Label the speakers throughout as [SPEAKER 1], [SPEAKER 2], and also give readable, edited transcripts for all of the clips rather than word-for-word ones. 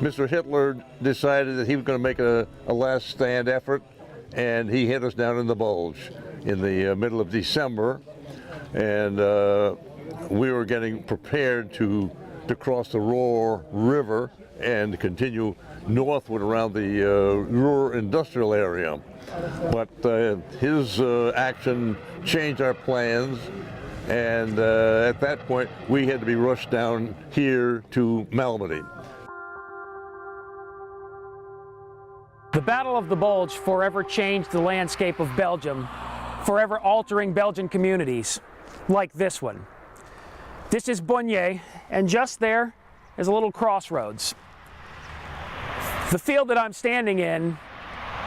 [SPEAKER 1] Mr. Hitler decided that he was going to make a last stand effort, and he hit us down in the Bulge in the middle of December, and we were getting prepared to cross the Ruhr River and continue northward around the Ruhr industrial area. But his action changed our plans, and at that point we had to be rushed down here to Malmedy.
[SPEAKER 2] The Battle of the Bulge forever changed the landscape of Belgium, forever altering Belgian communities, like this one. This is Bonje, and just there is a little crossroads. The field that I'm standing in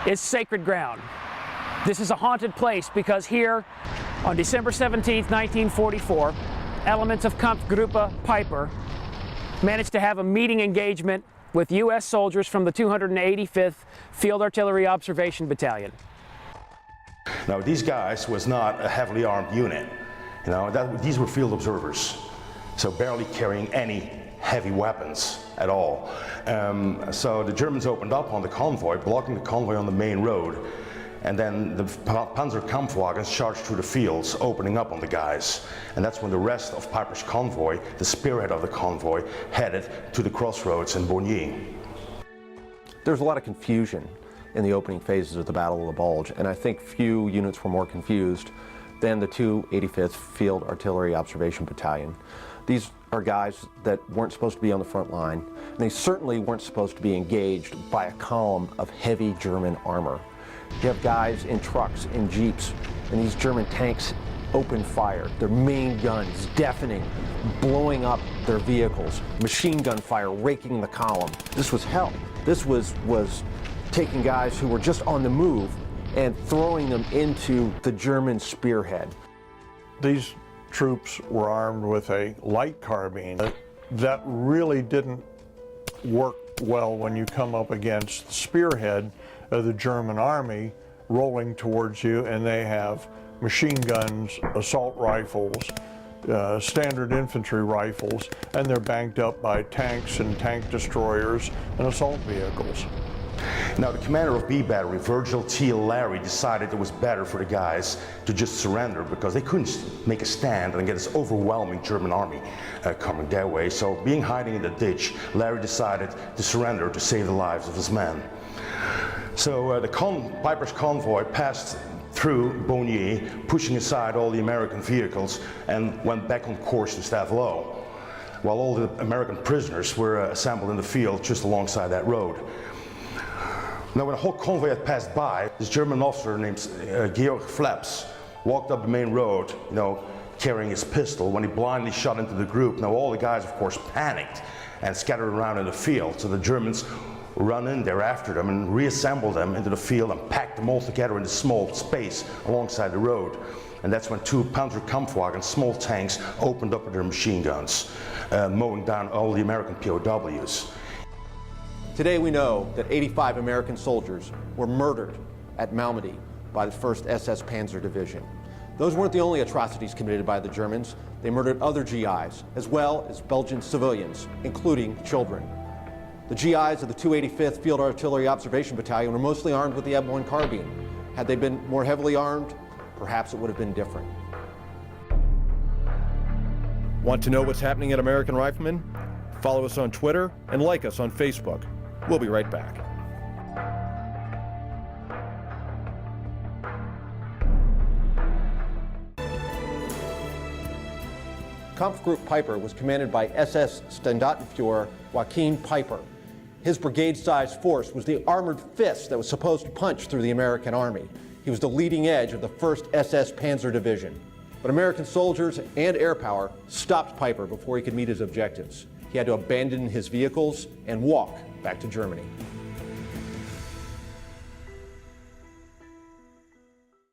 [SPEAKER 2] is sacred ground. This is a haunted place because here, on December 17, 1944, elements of Kampfgruppe Peiper managed to have a meeting engagement with U.S. soldiers from the 285th Field Artillery Observation Battalion.
[SPEAKER 3] Now, these guys was not a heavily armed unit. You know, these were field observers, so barely carrying any heavy weapons at all. So the Germans opened up on the convoy, blocking the convoy on the main road, and then the Panzer Kampfwagens charged through the fields, opening up on the guys. And that's when the rest of Peiper's convoy, the spearhead of the convoy, headed to the Crossroads in Bonje.
[SPEAKER 4] There's a lot of confusion in the opening phases of the Battle of the Bulge, and I think few units were more confused than the 285th Field Artillery Observation Battalion. These are guys that weren't supposed to be on the front line, and they certainly weren't supposed to be engaged by a column of heavy German armor. You have guys in trucks, in jeeps, and these German tanks open fire. Their main guns deafening, blowing up their vehicles, machine gun fire raking the column. This was hell. This was taking guys who were just on the move and throwing them into the German spearhead.
[SPEAKER 5] These troops were armed with a light carbine that really didn't work well when you come up against the spearhead of the German army rolling towards you, and they have machine guns, assault rifles, standard infantry rifles, and they're banked up by tanks and tank destroyers and assault vehicles.
[SPEAKER 3] Now, the commander of B Battery, Virgil T. Larry, decided it was better for the guys to just surrender because they couldn't make a stand and get this overwhelming German army coming their way. So, being hiding in the ditch, Larry decided to surrender to save the lives of his men. So, Peiper's convoy passed through Bonje, pushing aside all the American vehicles, and went back on course to Stavelot, while all the American prisoners were assembled in the field just alongside that road. Now, when the whole convoy had passed by, this German officer named Georg Flaps walked up the main road, carrying his pistol, when he blindly shot into the group. Now, all the guys, of course, panicked and scattered around in the field. So the Germans run in there after them and reassembled them into the field and packed them all together in a small space alongside the road. And that's when two Panzer Kampfwagens, small tanks, opened up with their machine guns, mowing down all the American POWs.
[SPEAKER 4] Today we know that 85 American soldiers were murdered at Malmedy by the 1st SS Panzer Division. Those weren't the only atrocities committed by the Germans. They murdered other GIs, as well as Belgian civilians, including children. The GIs of the 285th Field Artillery Observation Battalion were mostly armed with the M1 carbine. Had they been more heavily armed, perhaps it would have been different.
[SPEAKER 6] Want to know what's happening at American Rifleman? Follow us on Twitter and like us on Facebook. We'll be right back.
[SPEAKER 4] Kampfgruppe Peiper was commanded by SS Standartenführer Joachim Peiper. His brigade-sized force was the armored fist that was supposed to punch through the American army. He was the leading edge of the 1st SS Panzer Division. But American soldiers and air power stopped Peiper before he could meet his objectives. He had to abandon his vehicles and walk back to Germany.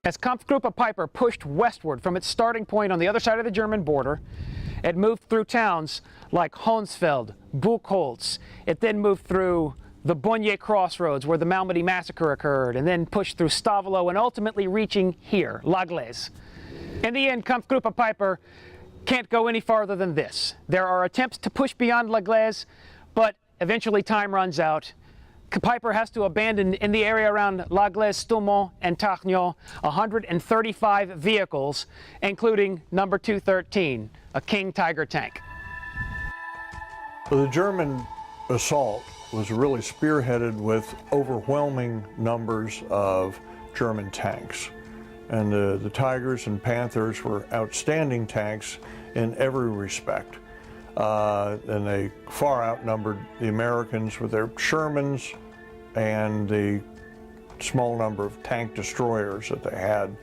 [SPEAKER 2] As Kampfgruppe Peiper pushed westward from its starting point on the other side of the German border, it moved through towns like Honsfeld, Buchholz. It then moved through the Bonje Crossroads, where the Malmedy Massacre occurred, and then pushed through Stavelot and ultimately reaching here, La Glaise. In the end, Kampfgruppe Peiper can't go any farther than this. There are attempts to push beyond La Glaise, but eventually time runs out. Peiper has to abandon in the area around Laglaise-Stoumont and Targnon 135 vehicles, including number 213, a King Tiger tank.
[SPEAKER 5] The German assault was really spearheaded with overwhelming numbers of German tanks. And the Tigers and Panthers were outstanding tanks in every respect. And they far outnumbered the Americans with their Shermans and the small number of tank destroyers that they had.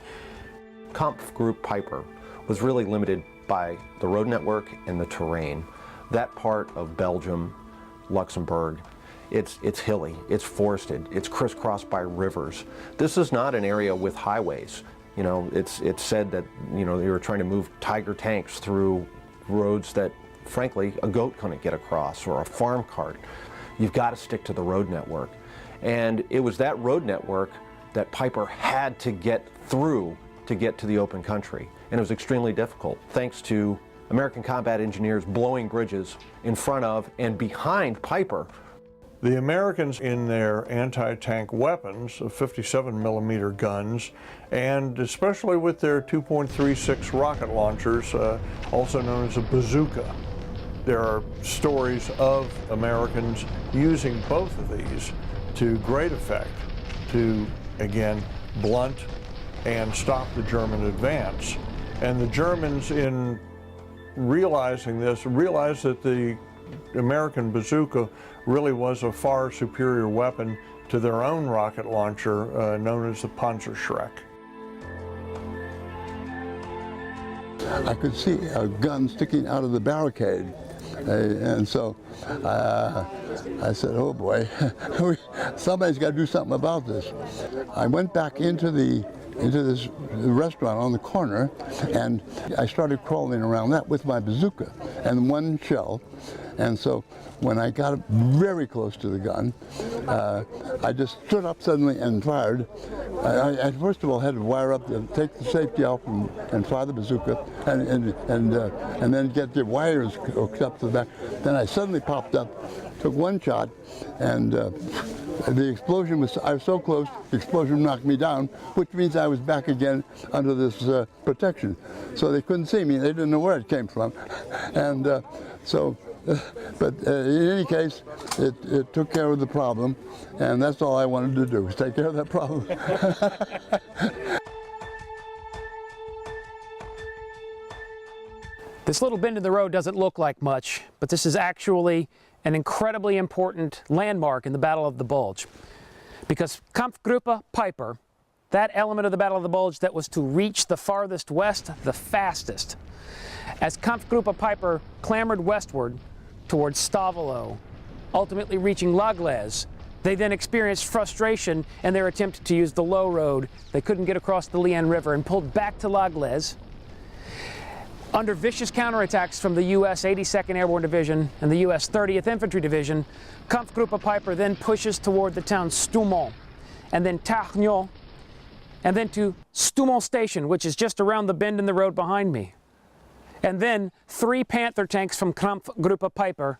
[SPEAKER 4] Kampfgruppe Peiper was really limited by the road network and the terrain. That part of Belgium, Luxembourg, it's hilly, it's forested, it's crisscrossed by rivers. This is not an area with highways. You know, it's said that, you know, they were trying to move Tiger tanks through roads that, frankly, a goat couldn't get across, or a farm cart. You've got to stick to the road network. And it was that road network that Peiper had to get through to get to the open country. And it was extremely difficult, thanks to American combat engineers blowing bridges in front of and behind Peiper.
[SPEAKER 5] The Americans, in their anti-tank weapons of 57mm guns, and especially with their 2.36 rocket launchers, also known as a bazooka. There are stories of Americans using both of these to great effect to, again, blunt and stop the German advance. And the Germans, in realizing this, realized that the American bazooka really was a far superior weapon to their own rocket launcher, known as the Panzerschreck.
[SPEAKER 7] I could see a gun sticking out of the barricade, and so I said, oh boy, somebody's got to do something about this. I went back into this restaurant on the corner, and I started crawling around that with my bazooka and one shell. And so when I got very close to the gun, I just stood up suddenly and fired. I first of all had to wire up, take the safety off and fire the bazooka, and then get the wires hooked up to the back. Then I suddenly popped up, took one shot, and the explosion was, I was so close, the explosion knocked me down, which means I was back again under this protection. So they couldn't see me, they didn't know where it came from. And but in any case, it took care of the problem, and that's all I wanted to do, was take care of that problem.
[SPEAKER 2] This little bend in the road doesn't look like much, but this is actually an incredibly important landmark in the Battle of the Bulge. Because Kampfgruppe Peiper, that element of the Battle of the Bulge that was to reach the farthest west the fastest, as Kampfgruppe Peiper clambered westward towards Stavelot, ultimately reaching Laglaise, they then experienced frustration in their attempt to use the low road. They couldn't get across the Liane River and pulled back to Laglaise. Under vicious counterattacks from the U.S. 82nd Airborne Division and the U.S. 30th Infantry Division, Kampfgruppe Peiper then pushes toward the town Stoumont, and then Targnon, and then to Stoumont Station, which is just around the bend in the road behind me. And then 3 Panther tanks from Kampfgruppe Peiper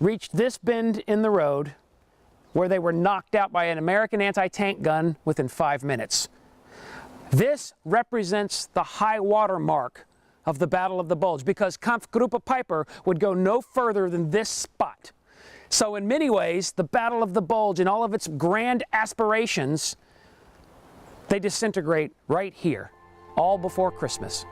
[SPEAKER 2] reached this bend in the road, where they were knocked out by an American anti-tank gun within 5 minutes. This represents the high water mark of the Battle of the Bulge, because Kampfgruppe Peiper would go no further than this spot. So in many ways, the Battle of the Bulge and all of its grand aspirations, they disintegrate right here, all before Christmas.